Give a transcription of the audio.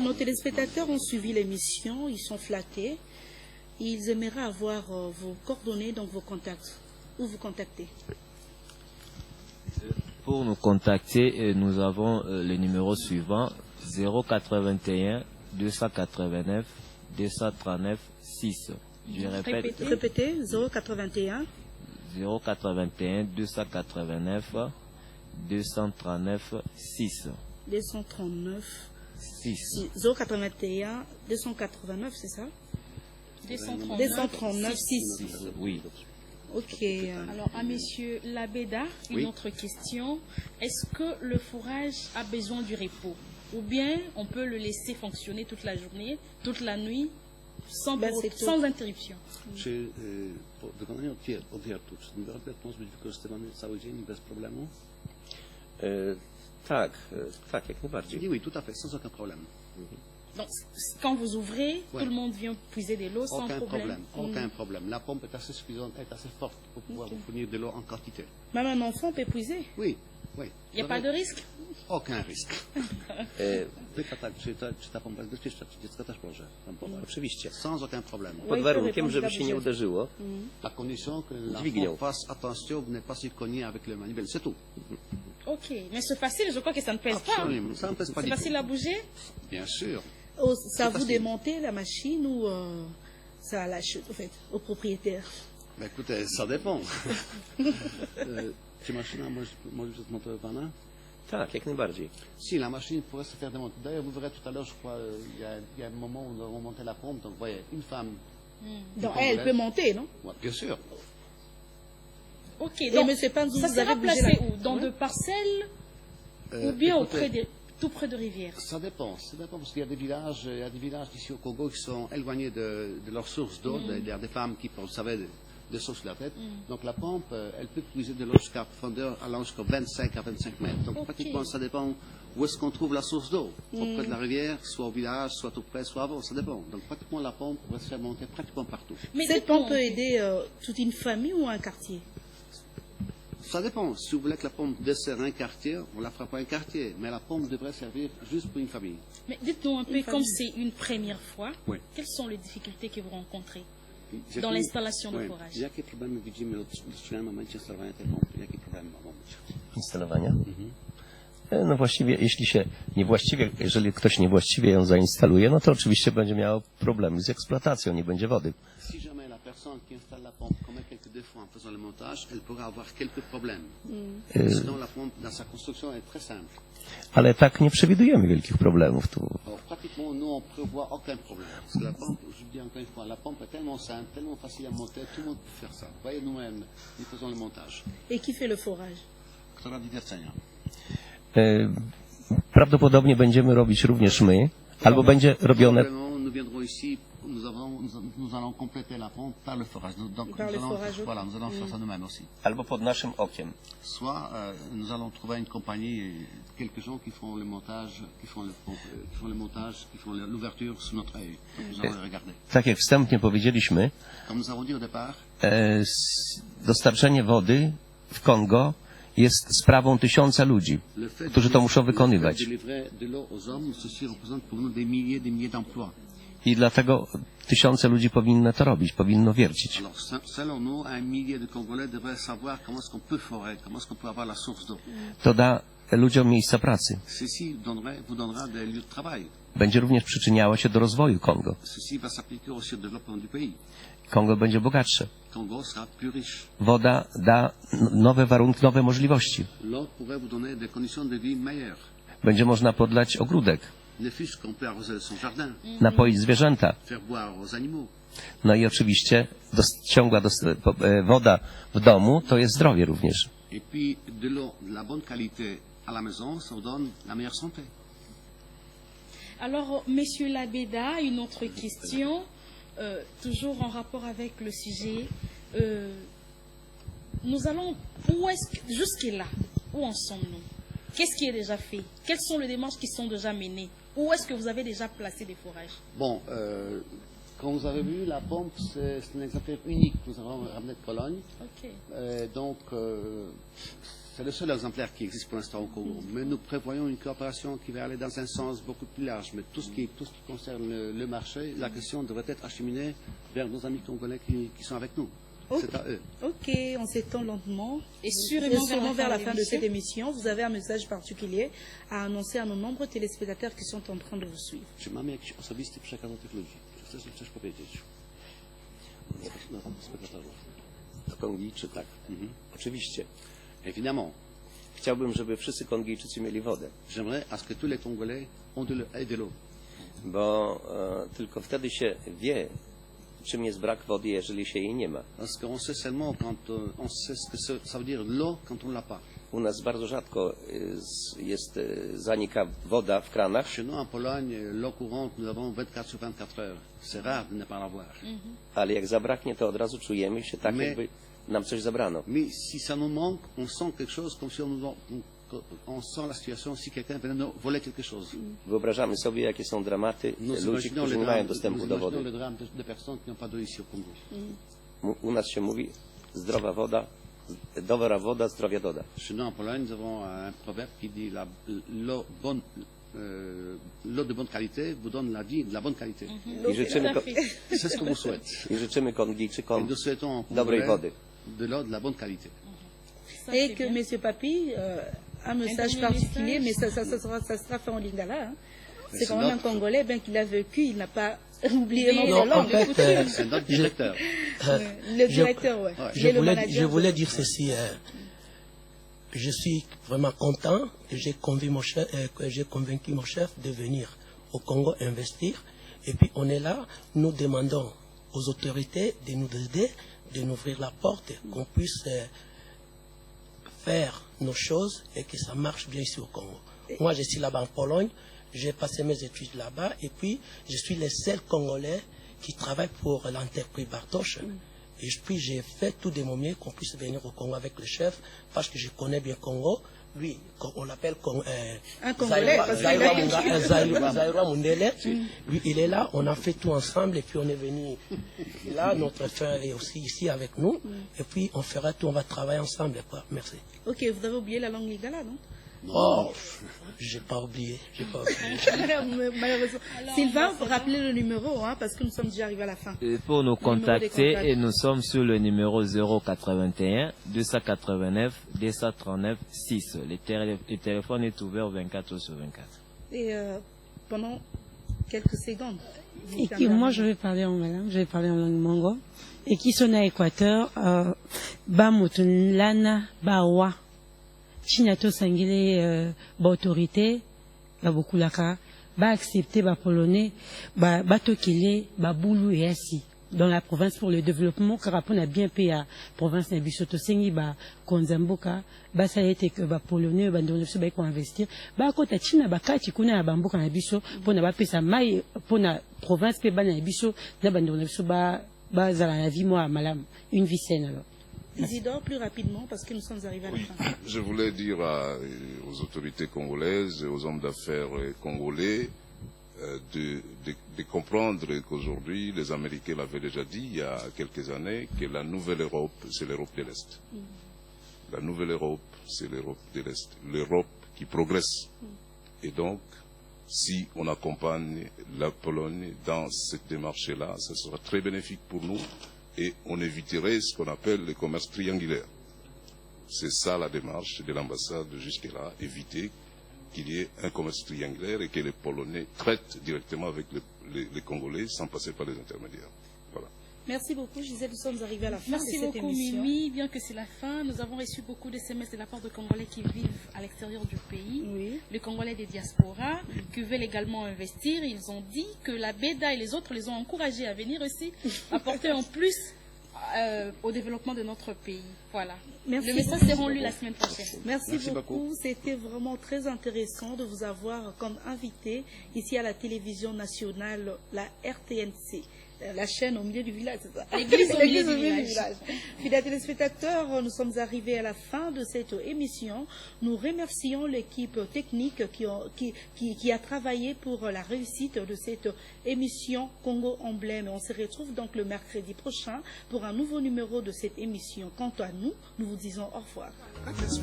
Nos téléspectateurs ont suivi l'émission, ils sont flattés. Ils aimeraient avoir vos coordonnées, donc vos contacts. Où vous contactez? Pour nous contacter, nous avons le numéro suivant 081 289 239 6. Je répète. Répétez, 081 081 289 239 6. 239 6. 081 289, c'est ça? 239 6. Oui. Ok. Alors, à Monsieur Labeda, une autre question. Est-ce que le fourrage a besoin du repos? Ou bien on peut le laisser fonctionner toute la journée, toute la nuit, sans interruption? Czy po wykonaniu odwiertu, czy ten odwiert może być wykorzystywany cały dzień bez problemu? Tak, jak najbardziej. Oui, tout à fait, sans aucun problème. Donc, quand vous ouvrez, tout le monde vient puiser de l'eau sans problème. Aucun problème. La pompe est assez suffisante, est assez forte pour pouvoir vous fournir de l'eau en quantité. Même un enfant peut puiser? Oui. Il n'y a pas de risque? Aucun risque. Pyta tak, czy ta pompa jest bezpieczna, czy dziecko też może pompować? Oczywiście. Sans aucun problème. Pod warunkiem, żeby się nie uderzyło. À condition que la Dźwignią. pompe fasse attention, vous n'êtes pas s'y cogner avec le manivelle, c'est tout. Ok, mais c'est facile, je crois que ça ne pèse Absolument, ça ne pèse pas pas. C'est du facile tout. à bouger? Bien sûr. Ça vous facile. démontez la machine ou ça lâche en fait, au propriétaire? Ben, écoutez, ça dépend. Czy maszyna może być odmontowana? Tak, jak najbardziej. Si, la machine pourrait se faire démonter. D'ailleurs, vous verrez tout à l'heure, je crois, il y a un moment où nous avons monté la pompe. Donc, vous voyez, une femme. Donc elle peut monter, non? Ouais, bien sûr. Ok, Et donc monsieur Panzou, ça vous sera avez bougé placé la- où? Dans Ouais. de parcelles ou bien Écoutez, tout près de rivières? Ça dépend parce qu'il y a des villages, ici au Congo qui sont éloignés de leur source d'eau. Il y a des femmes qui, vous savez, des sauts sur la tête. Donc la pompe, elle peut puiser de l'eau jusqu'à profondeur allant jusqu'à 25 à 25 mètres. Donc Ok. pratiquement, ça dépend où est-ce qu'on trouve la source d'eau. Auprès de la rivière, soit au village, soit tout près, soit avant, ça dépend. Donc pratiquement, la pompe pourrait se faire monter pratiquement partout. Mais Cette dites-moi, pompe peut aider toute une famille ou un quartier? Ça dépend. Si vous voulez que la pompe dessert un quartier, on ne la fera pas un quartier. Mais la pompe devrait servir juste pour une famille. mais dites-nous un peu, Une comme famille. c'est une première fois, Oui. quelles sont les difficultés que vous rencontrez Jakie- dans l'installation de Oui. forage? Jakie problemy widzimy w momencie instalowania tej pompy? Jakie problemy mogą być? Instalowania? No właściwie, jeżeli ktoś niewłaściwie ją zainstaluje, no to oczywiście będzie miał problemy z eksploatacją, nie będzie wody. Si jamais la personne qui installe la pompe commet quelques défauts en faisant le montage, elle pourra avoir quelques problèmes. Sinon, la pompe, dans sa construction, est très simple. Ale tak nie przewidujemy wielkich problemów tu. Alors, pratiquement, nous, on ne prévoit aucun problème. Parce que la pompe, je vous dis encore une fois, la pompe est tellement simple, tellement facile à monter, tout le monde peut faire ça. Vous voyez, nous-mêmes, nous faisons le montage. Et qui fait le forage? Kto robi wiercenia? Prawdopodobnie będziemy robić również my, albo będzie robione Probablement, nous viendrons ici, nous allons compléter la pompe par le forage. Donc, Par le forage, ok. voilà, nous allons faire ça nous-mêmes aussi. albo pod naszym okiem. Soit nous allons trouver une compagnie, quelques gens qui font le montage, qui font le montage, qui font l'ouverture sous notre œil. Donc nous allons les regarder. Tak jak wstępnie powiedzieliśmy, Comme nous avons dit au départ, dostarczenie wody w Kongo jest sprawą tysiąca ludzi, le fait którzy to muszą le fait wykonywać. de livrer de l'eau aux hommes, ceci représente pour nous des milliers d'emplois. I dlatego tysiące ludzi powinno to robić, powinno wiercić. Alors, selon nous, un millier de Congolais devraient savoir comment est-ce qu'on peut forer, comment est-ce qu'on peut avoir la source d'eau. To da ludziom miejsca pracy. Ceci vous donnera des lieux de travail. Będzie również przyczyniało się do rozwoju Kongo. Ceci va s'appliquer aussi au développement du pays. Kongo będzie bogatsze. Congo sera plus riche. Woda da nowe warunki, nowe możliwości. L'eau pourrait vous donner des conditions de vie meilleures. Będzie można podlać ogródek, Ne fût-ce qu'on peut arroser son jardin, napoić zwierzęta. faire boire aux animaux. No i oczywiście woda w domu to jest zdrowie również. Et puis de l'eau de la bonne qualité à la maison, ça vous donne la meilleure santé. Alors, Monsieur Labeda, une autre question, toujours en rapport avec le sujet. Nous allons, jusque-là, où en sommes-nous? Qu'est-ce qui est déjà fait? Quelles sont les démarches qui sont déjà menées? Où est-ce que vous avez déjà placé des forages? Bon, Comme vous avez vu, la pompe, c'est un exemplaire unique que nous avons ramené de Pologne. Ok. C'est le seul exemplaire qui existe pour l'instant au Congo. Mais nous prévoyons une coopération qui va aller dans un sens beaucoup plus large. Mais tout ce qui concerne le marché, la question devrait être acheminée vers nos amis congolais qui sont avec nous. C'est à eux. Ok, on s'étend lentement. Et sûrement vers la fin de l'émission. cette émission, vous avez un message particulier à annoncer à nos nombreux téléspectateurs qui sont en train de vous suivre. Czy mamy jakiś osobisty przekaz do tych ludzi? Czy chcesz im coś powiedzieć? Na spektatorów. Do Kongijczyków. Tak. Oczywiście. Évidemment, Chciałbym, żeby wszyscy Kongijczycy mieli wodę, j'aimerais à ce que tous les Congolais aient de l'eau. bo tylko wtedy się wie, czym jest brak wody, jeżeli się jej nie ma. Parce qu'on sait seulement quand on sait ce que ça veut dire l'eau quand on ne l'a pas. U nas bardzo rzadko zanika woda w kranach, Chez nous, en Pologne, l'eau courante, nous avons 24 sur 24 heures. C'est rare de ne pas l'avoir. ale jak zabraknie, to od razu czujemy się tak, My- jakby nam coś zabrano. Mais si ça nous manque, on sent quelque chose comme si on sent la situation si quelqu'un venait nous voler quelque chose. Wyobrażamy sobie, jakie są dramaty Nous ludzi, imaginons którzy les nie mają drames, dostępu nous do imaginons wody. les drames de personnes qui n'ont pas d'eau ici au Congo. U nas się mówi, zdrowa woda, dobra woda, zdrowia doda. Chez nous, en Pologne, nous avons un proverbe qui dit l'eau de bonne qualité vous donne la vie de la bonne qualité. I życzymy, Tout à fait. C'est ce qu'on vous souhaite. i życzymy Et Kongijczykom nous souhaitons en dobrej Congolais wody. de l'eau de la bonne qualité. Ça, Et c'est que bien. M. Papi, un message dernier particulier, message. mais ça sera fait en lingala. Hein. C'est c'est quand même un notre- Congolais, bien qu'il a vécu, il n'a pas oublié Non, notre Non, en langue. fait, C'est notre directeur. Le directeur, ouais. Il est le manager je voulais de- dire ceci. Je suis vraiment content que j'ai convaincu mon chef de venir au Congo investir. Et puis on est là, nous demandons aux autorités de nous aider, de nous ouvrir la porte, qu'on puisse faire nos choses et que ça marche bien ici au Congo. Moi, je suis là-bas en Pologne, j'ai passé mes études là-bas et puis je suis le seul Congolais qui travaille pour l'entreprise Bartoche. Et puis j'ai fait tout de mon mieux qu'on puisse venir au Congo avec le chef parce que je connais bien Congo. Lui, on l'appelle Un Congolais, parce qu'il a Zaïroua Mundele. Lui, il est là, on a fait tout ensemble et puis on est venu là. Notre frère est aussi ici avec nous. Et puis on fera tout, on va travailler ensemble. Quoi. Merci. Ok, vous avez oublié la langue lingala, non? Oh, j'ai pas oublié. Malheureusement. Sylvain, rappelez le numéro, hein, parce que nous sommes déjà arrivés à la fin. Pour nous des contacter, contacts. et nous sommes sur le numéro 081 289 239 6. Le téléphone est ouvert 24 heures sur 24. Et pendant quelques secondes. vous Et fermez que la moi, langue. je vais parler en langue, je vais parler en langue mongo. Et qui sont à Équateur, ba mutun lana ba wa. China to sangile ba autorité, ba bokulaka, ba accepter ba polonais, ba tokile, ba boulou et assis. Dans la province pour le développement, Carapon a bien payé à province Nabisoto Sengi, ba Konzamboka, ba ça a été que ba polonais, ba ndonneso ba ko investir, ba kota China ba kati kuna ya bamboka na biso, pour na ba pesa mai, pour na province pe ba na biso, na ba ndonneso ba zala na vie moi malam, une vie saine alors. Isidore, plus rapidement, parce que nous sommes arrivés à la fin. Je voulais dire aux autorités congolaises et aux hommes d'affaires congolais de comprendre qu'aujourd'hui, les Américains l'avaient déjà dit il y a quelques années, que la nouvelle Europe, c'est l'Europe de l'Est. La nouvelle Europe, c'est l'Europe de l'Est. L'Europe qui progresse. Et donc, si on accompagne la Pologne dans cette démarche-là, ça sera très bénéfique pour nous et on éviterait ce qu'on appelle le commerce triangulaire. C'est ça la démarche de l'ambassade jusque-là, éviter qu'il y ait un commerce triangulaire et que les Polonais traitent directement avec les Congolais sans passer par les intermédiaires. Voilà. Merci beaucoup, Gisèle. Nous sommes arrivés à la fin Merci de cette beaucoup, émission. Mimi. Bien que c'est la fin, nous avons reçu beaucoup de SMS de la part de Congolais qui vivent à l'extérieur du pays. Oui. Les Congolais des diasporas qui veulent également investir. Ils ont dit que la BEDA et les autres les ont encouragés à venir aussi apporter en plus au développement de notre pays. Voilà. Merci Le message beaucoup. sera lu la semaine prochaine. Merci Merci beaucoup. beaucoup. C'était vraiment très intéressant de vous avoir comme invité ici à la télévision nationale, la RTNC. La chaîne au milieu du village, c'est ça? L'église au milieu du du village. Fidèles téléspectateurs, nous sommes arrivés à la fin de cette émission. Nous remercions l'équipe technique qui a travaillé pour la réussite de cette émission Congo Emblème. On se retrouve donc le mercredi prochain pour un nouveau numéro de cette émission. Quant à nous, nous vous disons au revoir.